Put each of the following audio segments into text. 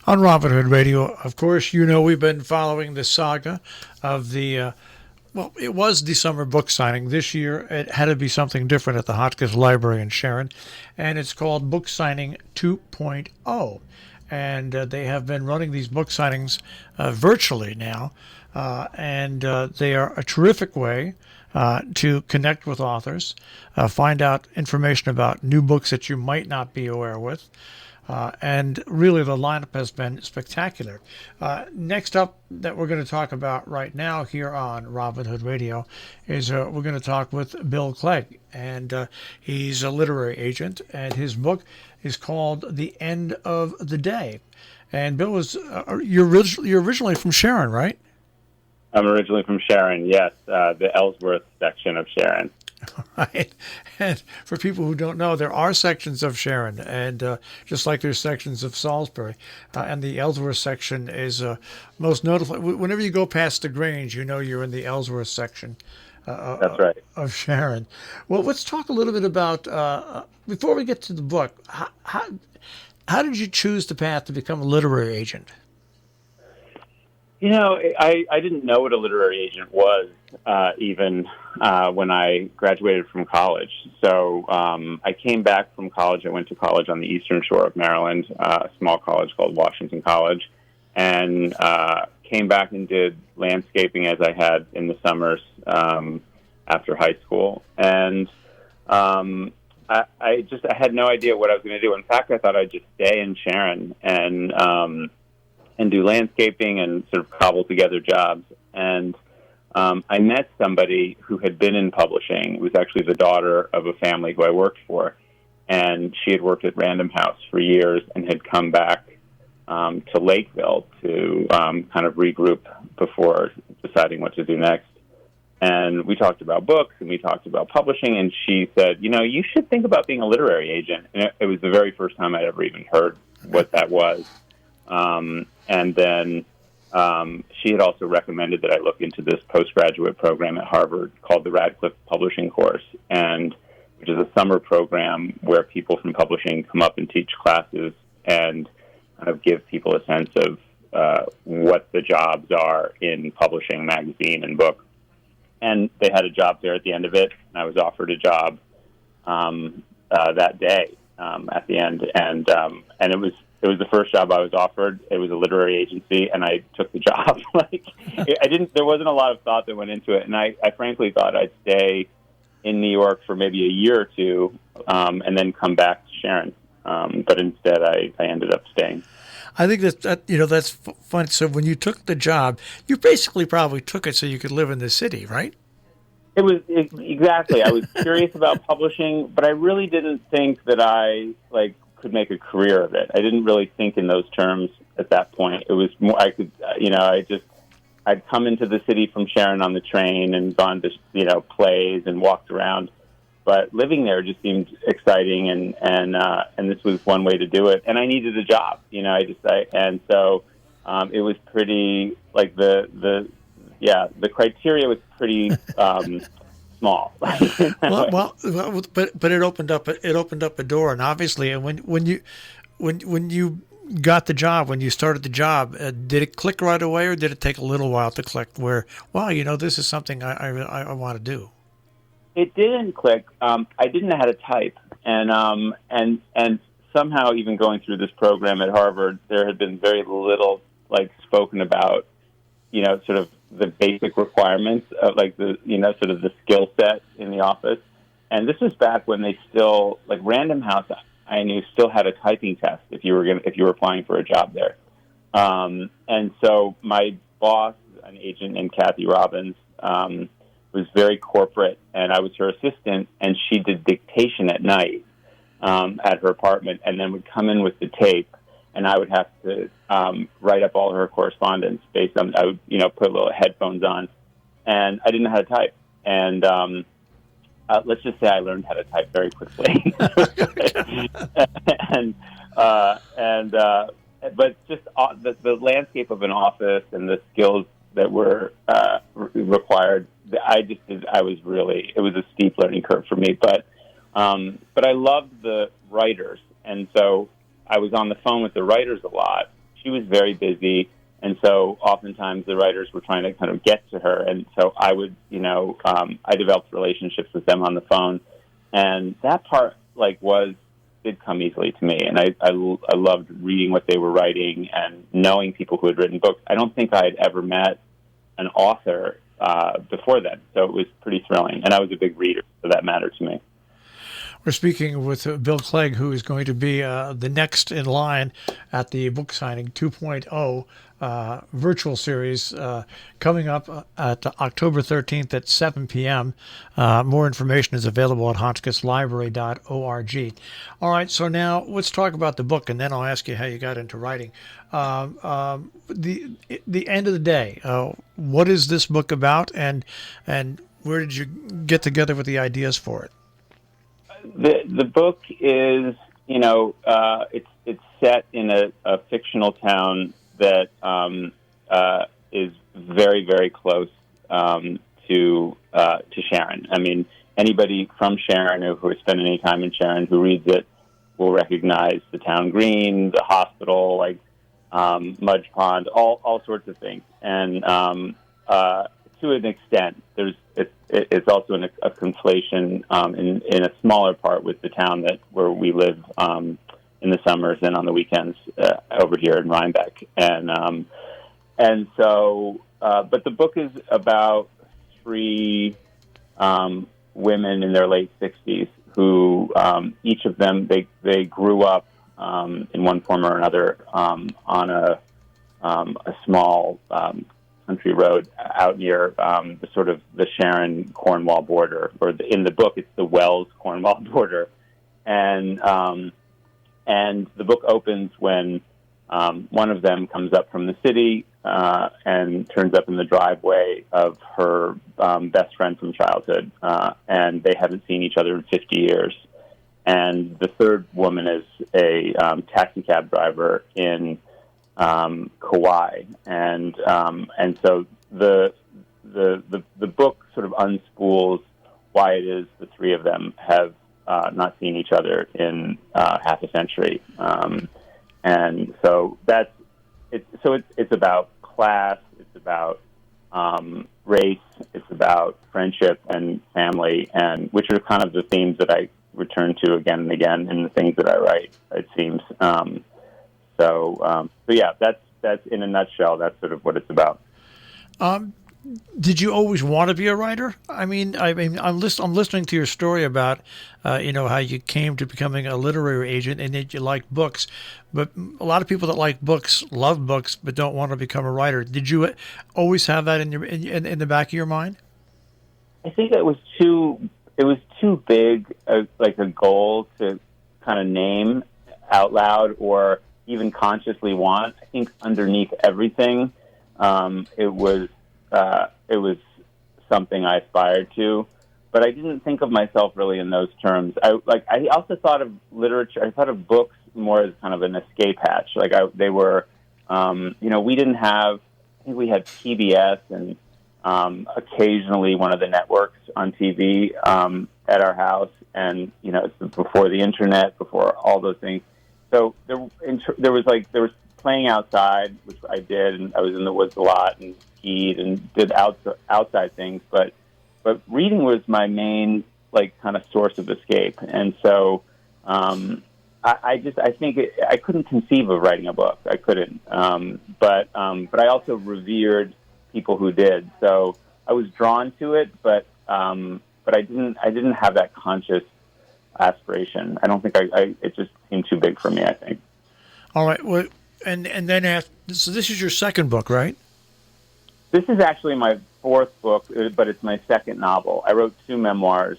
on Robin Hood Radio. Of course, you know we've been following the saga of well, it was the summer book signing. This year, it had to be something different at the Hotchkiss Library in Sharon, and it's called Book Signing 2.0. And they have been running these book signings virtually now, and they are a terrific way to connect with authors, find out information about new books that you might not be aware with. And really, the lineup has been spectacular. Next up, that we're going to talk about right now here on Robin Hood Radio is we're going to talk with Bill Clegg, and he's a literary agent, and his book is called The End of the Day. And Bill, you're originally from Sharon, right? I'm originally from Sharon, yes, the Ellsworth section of Sharon. Right. And for people who don't know, there are sections of Sharon, and just like there's sections of Salisbury, and the Ellsworth section is most notable. Whenever you go past the Grange, you know you're in the Ellsworth section. That's right. Of Sharon. Well, let's talk a little bit about, before we get to the book, how did you choose the path to become a literary agent? You know, I didn't know what a literary agent was even when I graduated from college. So I came back from college. I went to college on the eastern shore of Maryland, a small college called Washington College, and came back and did landscaping as I had in the summers after high school. And I had no idea what I was going to do. In fact, I thought I'd just stay in Sharon and do landscaping and sort of cobble together jobs. And I met somebody who had been in publishing. It was actually the daughter of a family who I worked for. And she had worked at Random House for years and had come back to Lakeville to kind of regroup before deciding what to do next. And we talked about books and we talked about publishing. And she said, you know, you should think about being a literary agent. And it was the very first time I'd ever even heard what that was. And then she had also recommended that I look into this postgraduate program at Harvard called the Radcliffe Publishing Course, and which is a summer program where people from publishing come up and teach classes and kind of give people a sense of what the jobs are in publishing, magazine, and book. And they had a job there at the end of it, and I was offered a job that day at the end, and it was the first job I was offered. It was a literary agency, and I took the job. There wasn't a lot of thought that went into it, and I frankly thought I'd stay in New York for maybe a year or two, and then come back to Sharon. But instead, I ended up staying. I think that's fun. So when you took the job, you basically probably took it so you could live in the city, right? Exactly. I was curious about publishing, but I really didn't think that I could make a career of it. I didn't really think in those terms at that point. It was more, I'd come into the city from Sharon on the train and gone to, plays and walked around. But living there just seemed exciting, and this was one way to do it. And I needed a job, and so it was pretty, the criteria was pretty small. well, but it opened up a door, and obviously, and when you got the job, when you started the job, did it click right away, or did it take a little while to click? Where, wow, this is something I want to do. It didn't click. I didn't know how to type, and somehow, even going through this program at Harvard, there had been very little spoken about, sort of the basic requirements of sort of the skill set in the office. And this was back when they still, Random House, I knew, still had a typing test if you were applying for a job there. And so my boss, an agent named Kathy Robbins, was very corporate, and I was her assistant, and she did dictation at night at her apartment, and then would come in with the tape, and I would have to write up all her correspondence based on, I would, put little headphones on, and I didn't know how to type. And let's just say I learned how to type very quickly. But just the landscape of an office and the skills that were required, it was a steep learning curve for me. But I loved the writers, and so I was on the phone with the writers a lot, she was very busy, and so oftentimes the writers were trying to kind of get to her, and so I would, I developed relationships with them on the phone, and that part did come easily to me, and I loved reading what they were writing and knowing people who had written books. I don't think I had ever met an author before then, so it was pretty thrilling, and I was a big reader, so that mattered to me. We're speaking with Bill Clegg, who is going to be the next in line at the book signing 2.0 virtual series coming up at October 13th at 7 p.m. More information is available at hotchkisslibrary.org. All right, so now let's talk about the book, and then I'll ask you how you got into writing. The end of the day, what is this book about, and where did you get together with the ideas for it? The book is, it's set in a fictional town that is very, very close to Sharon. I mean, anybody from Sharon who has spent any time in Sharon who reads it will recognize the town green, the hospital, Mudge Pond, all sorts of things. And to an extent, it's also a conflation in a smaller part with the town where we live in the summers and on the weekends over here in Rhinebeck. And so, but the book is about three women in their late 60s who each of them they grew up in one form or another on a small country road out near the Sharon Cornwall border, or in the book it's the Wells Cornwall border, and the book opens when one of them comes up from the city and turns up in the driveway of her best friend from childhood, and they haven't seen each other in 50 years. And the third woman is a taxi cab driver in Kauai, and so the book sort of unspools why it is the three of them have not seen each other in half a century, and so that's it. So it's about class, it's about race, it's about friendship and family, and which are kind of the themes that I return to again and again in the things that I write. It seems. So yeah, that's in a nutshell. That's sort of what it's about. Did you always want to be a writer? I'm listening to your story about, how you came to becoming a literary agent and that you like books, but a lot of people that like books love books but don't want to become a writer. Did you always have that in the back of your mind? I think it was too big, like a goal to kind of name out loud or even consciously want. I think underneath everything, it was something I aspired to, but I didn't think of myself really in those terms. I also thought of literature. I thought of books more as kind of an escape hatch. They were, we didn't have. I think we had PBS and occasionally one of the networks on TV at our house, and it's before the internet, before all those things. So there was playing outside, which I did, and I was in the woods a lot and skied and did outside things. But reading was my main kind of source of escape, and so I think I couldn't conceive of writing a book. I couldn't. But I also revered people who did. So I was drawn to it, but I didn't have that conscious aspiration. I don't think it just seemed too big for me, I think. All right. Well, and then so this is your second book, right? This is actually my fourth book, but it's my second novel. I wrote two memoirs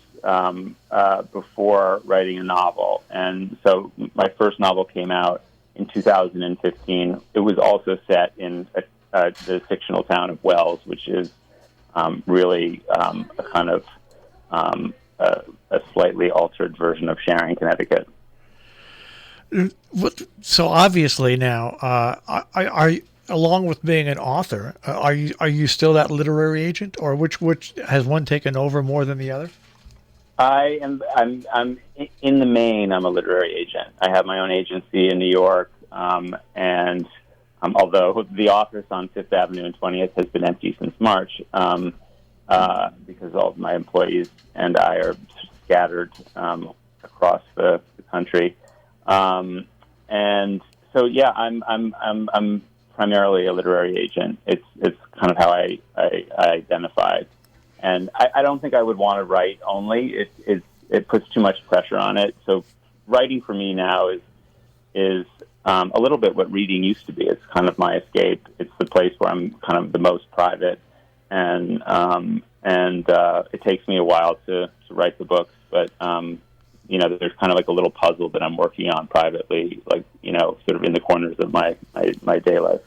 before writing a novel, and so my first novel came out in 2015. It was also set in the fictional town of Wells, which is really a kind of a slightly altered version of Sharon, Connecticut. So obviously now, are you, along with being an author, are you still that literary agent, or which has one taken over more than the other? I'm in the main. I'm a literary agent. I have my own agency in New York, and although the office on Fifth Avenue and 20th has been empty since March because all of my employees and I are scattered across the country. And so, yeah, I'm primarily a literary agent. It's kind of how I identify, and I don't think I would want to write only. It puts too much pressure on it. So writing for me now is a little bit what reading used to be. It's kind of my escape. It's the place where I'm kind of the most private, and it takes me a while to write the books, but there's kind of like a little puzzle that I'm working on privately, like, sort of in the corners of my day life.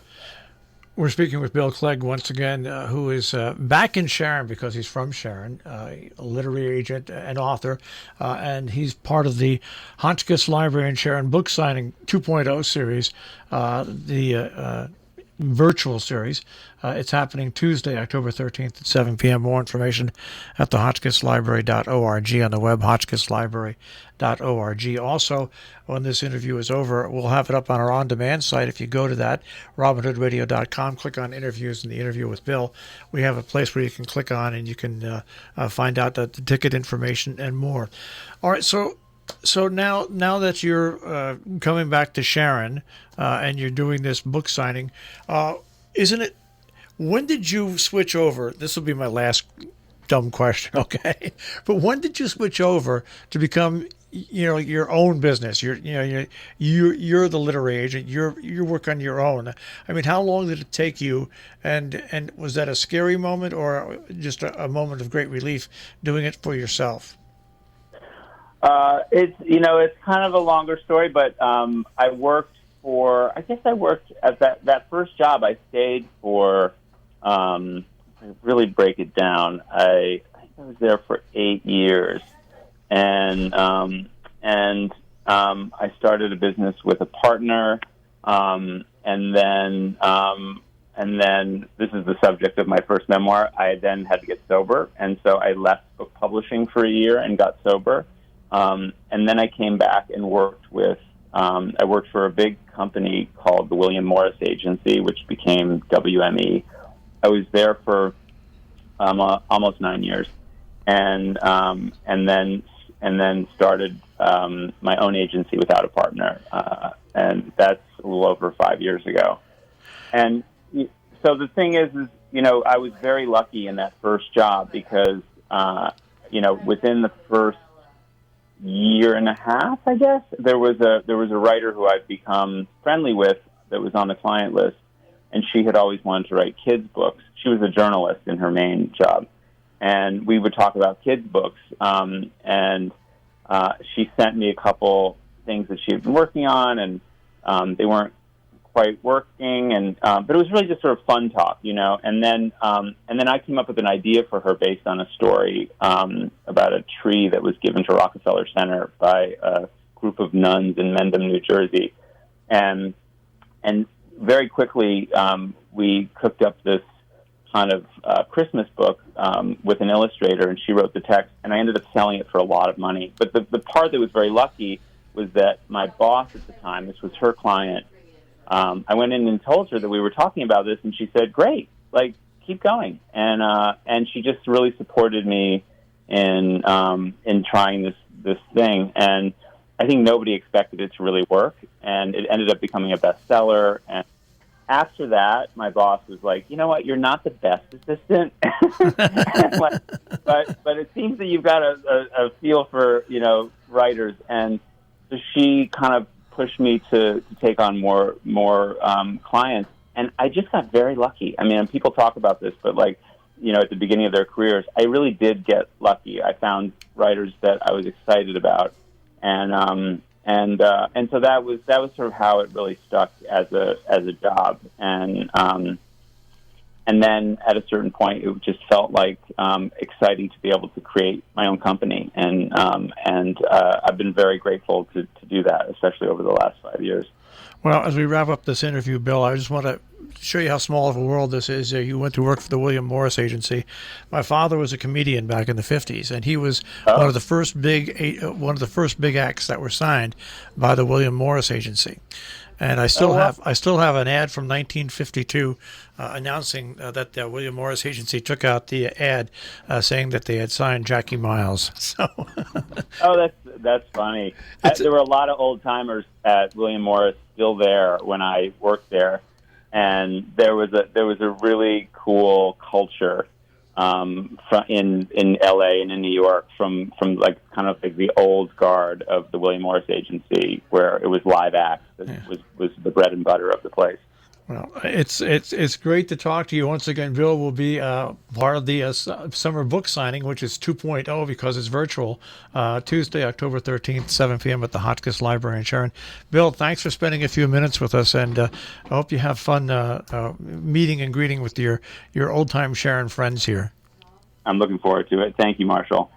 We're speaking with Bill Clegg once again, who is back in Sharon because he's from Sharon, a literary agent and author, and he's part of the Hotchkiss Library in Sharon book signing 2.0 series, the virtual series. It's happening Tuesday, October 13th at 7 p.m. More information at the hotchkisslibrary.org on the web, hotchkisslibrary.org. Also, when this interview is over, we'll have it up on our on-demand site. If you go to that, robinhoodradio.com, click on interviews and the interview with Bill, we have a place where you can click on and you can find out the ticket information and more. All right, so now that you're coming back to Sharon and you're doing this book signing, isn't it? When did you switch over? This will be my last dumb question, okay? But when did you switch over to become, your own business? You're the literary agent. You work on your own. I mean, how long did it take you? And was that a scary moment or just a moment of great relief doing it for yourself? It's kind of a longer story, but I worked at that first job. I stayed for, really break it down. I think I was there for 8 years, and I started a business with a partner, and then this is the subject of my first memoir. I then had to get sober, and so I left book publishing for a year and got sober. And then I came back and worked I worked for a big company called the William Morris Agency, which became WME. I was there for almost 9 years, and then started my own agency without a partner, and that's a little over 5 years ago. And so the thing is, I was very lucky in that first job because within the first year and a half, I guess, there was a writer who I'd become friendly with that was on the client list, and she had always wanted to write kids' books. She was a journalist in her main job, and we would talk about kids' books, and she sent me a couple things that she had been working on, and they weren't quite working, and but it was really just sort of fun talk, and then I came up with an idea for her based on a story about a tree that was given to Rockefeller Center by a group of nuns in Mendham, New Jersey, and very quickly we cooked up this kind of Christmas book with an illustrator, and she wrote the text, and I ended up selling it for a lot of money. But the part that was very lucky was that my boss at the time, this was her client, I went in and told her that we were talking about this, and she said, "Great, like, keep going." And she just really supported me in trying this thing. And I think nobody expected it to really work, and it ended up becoming a bestseller. And after that, my boss was like, "You know what? You're not the best assistant, but it seems that you've got a feel for writers." And so she kind of pushed me to take on more clients, and I just got very lucky. I mean, people talk about this, but at the beginning of their careers, I really did get lucky. I found writers that I was excited about, and so that was sort of how it really stuck as a job, and then at a certain point, it just felt like exciting to be able to create my own company, and I've been very grateful to do that, especially over the last 5 years. Well, as we wrap up this interview, Bill, I just want to show you how small of a world this is. You went to work for the William Morris Agency. My father was a comedian back in the 50s, and he was one of the first big acts that were signed by the William Morris Agency. And Oh, well, I still have an ad from 1952 announcing that the William Morris Agency took out the ad saying that they had signed Jackie Miles. So oh, that's funny. it's There were a lot of old timers at William Morris still there when I worked there, and there was a really cool culture in LA and in New York from like kind of like the old guard of the William Morris Agency, where it was live acts that was the bread and butter of the place. well, it's great to talk to you once again. Bill will be part of the summer book signing, which is 2.0 because it's virtual, Tuesday, October 13th, 7 p.m. at the Hotchkiss Library in Sharon. Bill, thanks for spending a few minutes with us, and I hope you have fun meeting and greeting with your old time Sharon friends here. I'm looking forward to it. Thank you, Marshall.